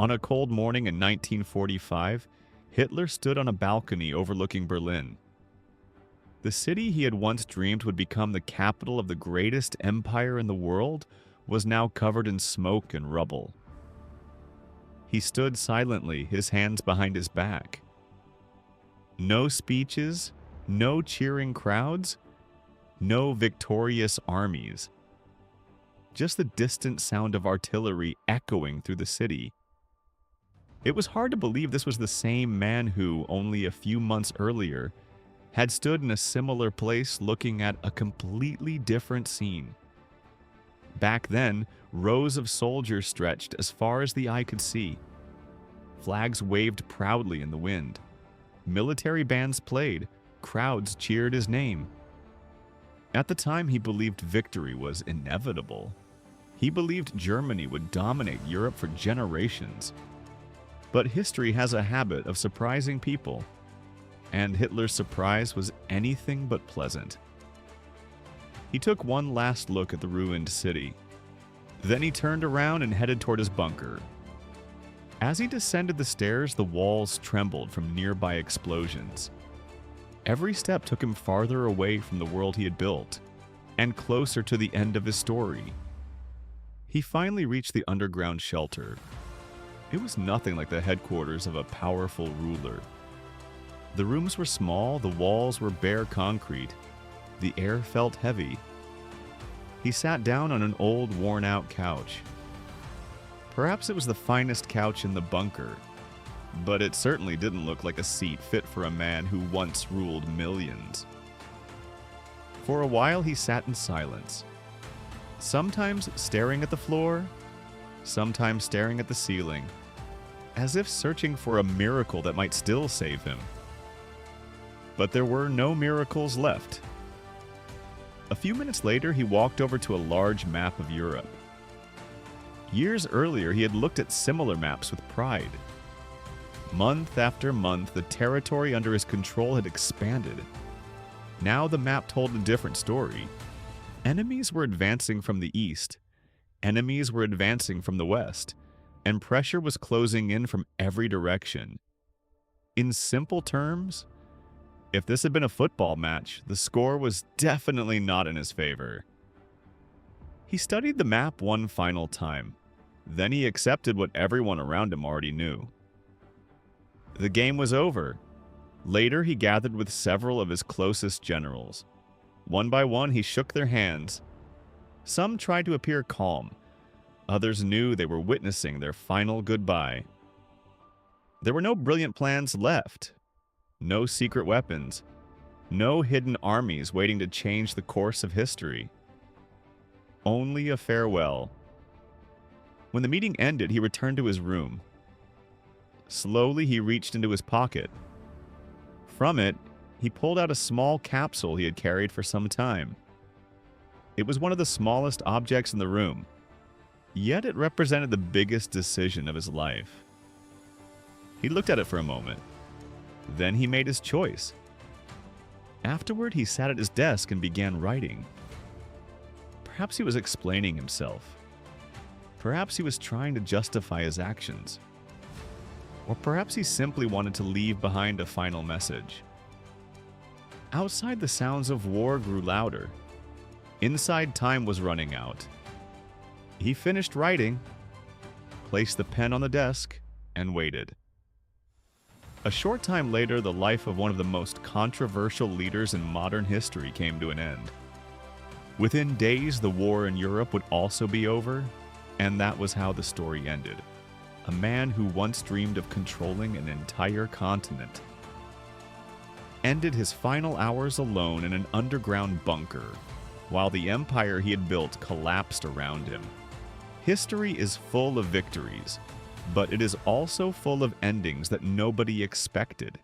On a cold morning in 1945, Hitler stood on a balcony overlooking Berlin. The city he had once dreamed would become the capital of the greatest empire in the world was now covered in smoke and rubble. He stood silently, his hands behind his back. No speeches, no cheering crowds, no victorious armies. Just the distant sound of artillery echoing through the city. It was hard to believe this was the same man who, only a few months earlier, had stood in a similar place looking at a completely different scene. Back then, rows of soldiers stretched as far as the eye could see. Flags waved proudly in the wind. Military bands played. Crowds cheered his name. At the time, he believed victory was inevitable. He believed Germany would dominate Europe for generations. But history has a habit of surprising people, and Hitler's surprise was anything but pleasant. He took one last look at the ruined city. Then he turned around and headed toward his bunker. As he descended the stairs, the walls trembled from nearby explosions. Every step took him farther away from the world he had built, and closer to the end of his story. He finally reached the underground shelter. It was nothing like the headquarters of a powerful ruler. The rooms were small, the walls were bare concrete. The air felt heavy. He sat down on an old, worn-out couch. Perhaps it was the finest couch in the bunker, but it certainly didn't look like a seat fit for a man who once ruled millions. For a while he sat in silence, sometimes staring at the floor, sometimes staring at the ceiling, as if searching for a miracle that might still save him. But there were no miracles left. A few minutes later, he walked over to a large map of Europe. Years earlier, he had looked at similar maps with pride. Month after month, the territory under his control had expanded. Now the map told a different story. Enemies were advancing from the east, enemies were advancing from the west, and pressure was closing in from every direction. In simple terms, if this had been a football match, the score was definitely not in his favor. He studied the map one final time. Then he accepted what everyone around him already knew. The game was over. Later, he gathered with several of his closest generals. One by one, he shook their hands. Some tried to appear calm. Others knew they were witnessing their final goodbye. There were no brilliant plans left. No secret weapons. No hidden armies waiting to change the course of history. Only a farewell. When the meeting ended, he returned to his room. Slowly, he reached into his pocket. From it, he pulled out a small capsule he had carried for some time. It was one of the smallest objects in the room, yet it represented the biggest decision of his life. He looked at it for a moment. Then he made his choice. Afterward, he sat at his desk and began writing. Perhaps he was explaining himself. Perhaps he was trying to justify his actions. Or perhaps he simply wanted to leave behind a final message. Outside, the sounds of war grew louder. Inside, time was running out. He finished writing, placed the pen on the desk, and waited. A short time later, the life of one of the most controversial leaders in modern history came to an end. Within days, the war in Europe would also be over, and that was how the story ended. A man who once dreamed of controlling an entire continent ended his final hours alone in an underground bunker, while the empire he had built collapsed around him. History is full of victories, but it is also full of endings that nobody expected.